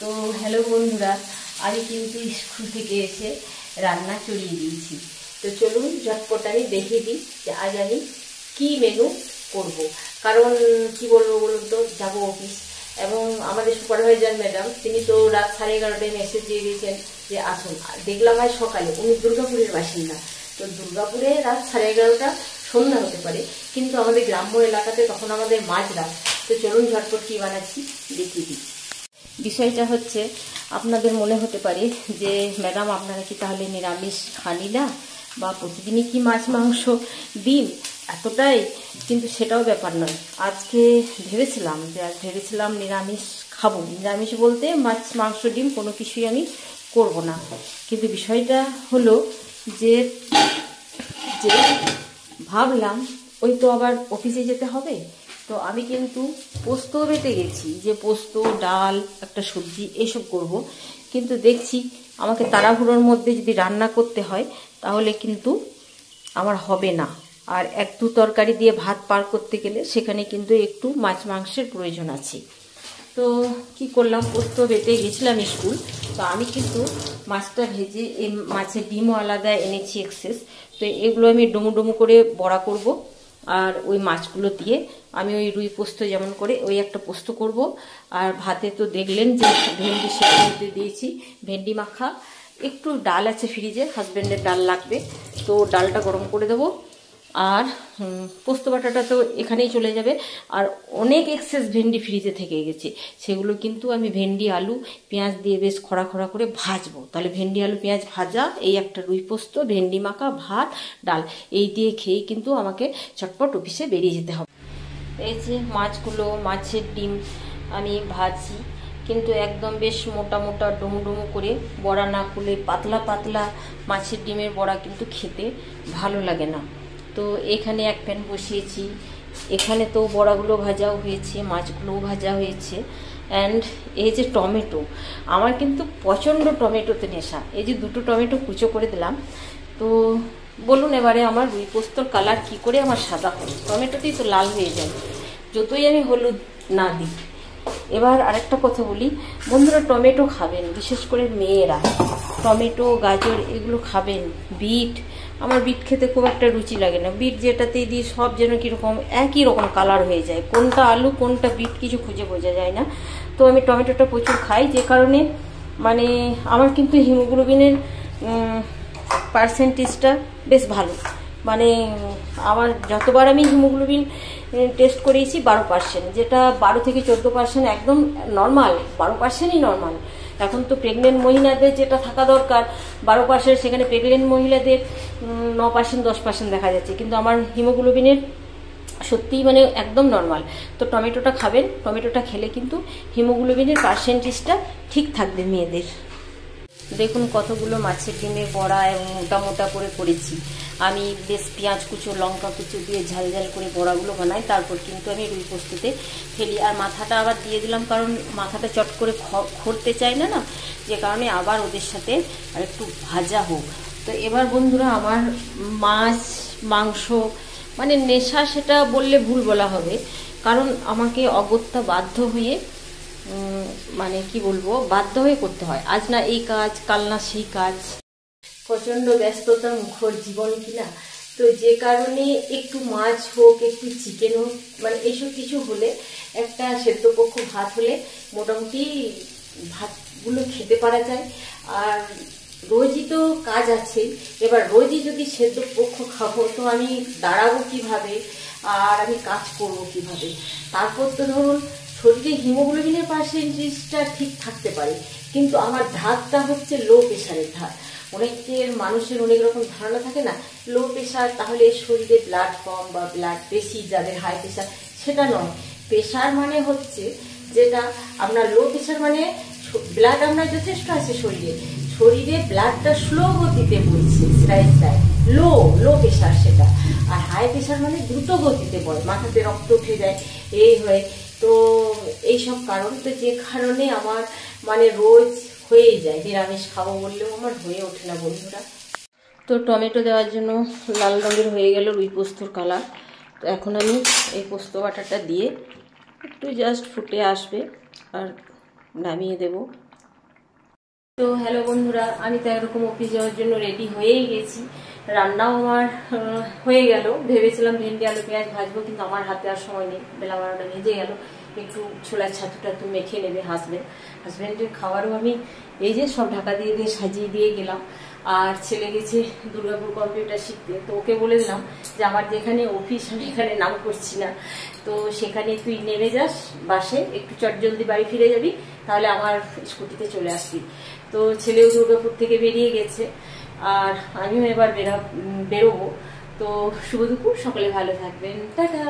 তো হ্যালো বন্ধুরা, আমি কিন্তু স্কুল থেকে এসে রান্না চড়িয়ে দিয়েছি। তো চলুন ঝটপট আমি দেখিয়ে দিই যে আজ আমি কী মেনু করব। কারণ কি বলবো বলুন তো, যাবো অফিস এবং আমাদের সুপারভাইজার ম্যাডাম তিনি তো রাত 11:30টায় মেসেজ দিয়ে দিয়েছেন যে আসুন। দেখলাম আজ সকালে, উনি দুর্গাপুরের বাসিন্দা। তো দুর্গাপুরে রাত 11:30টা সন্ধ্যা হতে পারে, কিন্তু আমাদের গ্রাম্য এলাকাতে তখন আমাদের মাঝরাত। তো চলুন ঝটপট কী বানাচ্ছি দেখিয়ে দিই। বিষয়টা হচ্ছে, আপনাদের মনে হতে পারে যে ম্যাডাম আপনারা কি তাহলে নিরামিষ খানি না, বা প্রতিদিনই কি মাছ মাংস ডিম এতটাই? কিন্তু সেটাও ব্যাপার নয়। আজকে ভেবেছিলাম নিরামিষ খাবো। নিরামিষ বলতে মাছ মাংস ডিম কোনো কিছুই আমি করব না। কিন্তু বিষয়টা হলো যে ভাবলাম ওই তো আবার অফিসে যেতে হবে। তো আমি কিন্তু পোস্ত বেটে গেছি, যে পোস্ত, ডাল, একটা সবজি এইসব করব। কিন্তু দেখছি আমাকে তাড়াহুড়োর মধ্যে যদি রান্না করতে হয় তাহলে কিন্তু আমার হবে না। আর এক দু তরকারি দিয়ে ভাত পার করতে গেলে সেখানে কিন্তু একটু মাছ মাংসের প্রয়োজন আছে। তো কি করলাম, পোস্ত বেটে গেছিলাম স্কুল। তো আমি কিন্তু মাছটা ভেজে, এই মাছের ডিমও আলাদা এনেছি এক্সেস। তো এগুলো আমি ডুমু ডুমু করে বড়া করব। আর ওই মাছগুলো দিয়ে আমি ওই রুই পোস্ত যেমন করে ওই একটা পোস্ত করব। আর ভাতে তো দেখলেন যে ভেন্ডি সেদ্ধ করতে দিয়েছি, ভেন্ডি মাখা। একটু ডাল আছে ফ্রিজে, হাজব্যান্ডের ডাল লাগবে, তো ডালটা গরম করে দেবো। আর পোস্ত বাটাটা তো এখানেই চলে যাবে। আর অনেক এক্সেস ভেন্ডি ফ্রিজে থেকে গেছে, সেগুলো কিন্তু আমি ভেন্ডি আলু পেঁয়াজ দিয়ে বেশ খড়া খড়া করে ভাজবো। তাহলে ভেন্ডি আলু পেঁয়াজ ভাজা, এই একটা রুই পোস্ত, ভেন্ডি মাখা, ভাত, ডাল, এই দিয়ে খেয়ে কিন্তু আমাকে চটপট অফিসে বেরিয়ে যেতে হবে। এই যে মাছগুলো, মাছের ডিম আমি ভাজি, কিন্তু একদম বেশ মোটা মোটা ডুমু ডুমু করে, বড়া না করলে পাতলা পাতলা মাছের ডিমের বড়া কিন্তু খেতে ভালো লাগে না। তো এখানে এক প্যান বসিয়েছি, এখানে তো বড়াগুলো ভাজাও হয়েছে, মাছগুলোও ভাজা হয়েছে। অ্যান্ড এই যে টমেটো, আমার কিন্তু প্রচণ্ড টমেটোতে নেশা। এই যে দুটো টমেটো কুচো করে দিলাম। তো বলুন এবারে আমার রুই পোস্তর কালার কি করে আমার সাদা হবে? টমেটোতেই তো লাল হয়ে যায় যতই আমি হলুদ না দিই। এবার আরেকটা কথা বলি বন্ধুরা, টমেটো খাবেন, বিশেষ করে মেয়েরা টমেটো, গাজর এগুলো খাবেন। বিট, আমার বিট খেতে খুব একটা রুচি লাগে না। বিট যেটাতেই দিই সব যেন কীরকম একই রকম কালার হয়ে যায়, কোনটা আলু কোনটা বিট কিছু খুঁজে বোঝা যায় না। তো আমি টমেটোটা প্রচুর খাই, যে কারণে মানে আমার কিন্তু হিমোগ্লোবিনের পার্সেন্টেজটা বেশ ভালো। মানে আমার যতবার আমি হিমোগ্লোবিন টেস্ট করিয়েছি 12%, যেটা 12 থেকে 14% একদম নর্মাল, 12%ই নর্মাল। এখন তো প্রেগনেন্ট মহিলাদের যেটা থাকা দরকার 12%, সেখানে প্রেগনেন্ট মহিলাদের 9%, 10% দেখা যাচ্ছে। কিন্তু আমার হিমোগ্লোবিনের সত্যিই মানে একদম নর্মাল। তো টমেটোটা খাবেন, টমেটোটা খেলে কিন্তু হিমোগ্লোবিনের পার্সেন্টেজটা ঠিক থাকবে মেয়েদের। দেখুন কতগুলো মাছের ডিমের বড়া এবং মোটা মোটা করে করেছি আমি। বেশ পেঁয়াজ কুচো, লঙ্কা কুচো দিয়ে ঝাল ঝাল করে বড়াগুলো বানাই, তারপর কিন্তু আমি রুই পোস্ততে ফেলি। আর মাথাটা আবার দিয়ে দিলাম, কারণ মাথাটা চট করে খড়তে চাই না, যে কারণে আবার ওদের সাথে আর একটু ভাজা হোক। তো এবার বন্ধুরা, আমার মাছ মাংস মানে নেশা সেটা বললে ভুল বলা হবে, কারণ আমাকে অগত্যা বাধ্য হয়ে মানে কি বলবো, বাধ্য হয়ে করতে হয়। আজ না এই কাজ, কাল না সেই কাজ, প্রচণ্ড ব্যস্ততা মুখর জীবন কিনা। তো যে কারণে একটু মাছ হোক, একটু চিকেন হোক, মানে এইসব কিছু হলে, একটা সেদ্ধপক্ষ ভাত হলে মোটামুটি ভাতগুলো খেতে পারা যায়। আর রোজই তো কাজ আছে, এবার রোজই যদি সেদ্ধপক্ষ খাবো তো আমি দাঁড়াবো কিভাবে, আর আমি কাজ করবো কিভাবে? তারপর তো ধরুন শরীরে হিমোগ্লোবিনের পার্সেন্টেজটা ঠিক থাকতে পারে, কিন্তু আমার ধাতটা হচ্ছে লো প্রেশারের ধাত। অনেকের মানুষের অনেক রকম ধারণা থাকে না, লো প্রেশার তাহলে শরীরে ব্লাড কম বা ব্লাড বেশি, যাদের হাই প্রেশার, সেটা নয়। প্রেশার মানে হচ্ছে যেটা আপনার লো প্রেশার মানে ব্লাড আপনার যথেষ্ট আছে শরীরে ব্লাডটা স্লো গতিতে বইছে, লো প্রেশার সেটা। আর হাই প্রেশার মানে দ্রুত গতিতে বয়, মাথাতে রক্ত উঠে যায়, এই হয়। তো এইসব কারণ, তো যে কারণে আমার মানে রোজ হয়েই যায়, নিরামিষ খাবো বললেও আমার হয়ে ওঠে না বন্ধুরা। তো টমেটো দেওয়ার জন্য লাল রঙের হয়ে গেল রুই পোস্তর কালার। তো এখন আমি এই পোস্ত বাটাটা দিয়ে একটু জাস্ট ফুটে আসবে আর নামিয়ে দেব। তো হ্যালো বন্ধুরা, আমি তো এরকম অফিস যাওয়ার জন্য রেডি হয়েই গেছি। রান্নাও আমার হয়ে গেল। ভেবেছিলাম ভেন্ডি আলু পেঁয়াজ ভাজবো, কিন্তু আমার হাতে আর সময় নেই, বেলা 12টা বেজে গেল। একটু ছোলার ছাতুটা তো মেখে নেবে হাজবেন্ডের খাবারও আমি এই যে সব ঢাকা দিয়ে দিয়ে সাজিয়ে দিয়ে গেলাম। আর ছেলে গেছে দুর্গাপুর কম্পিউটার শিখতে, তো ওকে বলে দিলাম যে আমার যেখানে অফিস আমি এখানে নাম করছি না, তো সেখানে তুই নেমে যাস বাসে, একটু চটজলদি বাড়ি ফিরে যাবি, তাহলে আমার স্কুটিতে চলে আসবি। তো ছেলেও দুর্গাপুর থেকে বেরিয়ে গেছে, আর আমিও এবার বেরোবো। তো শুভ দুপুর, সকলে ভালো থাকবেন, টাটা।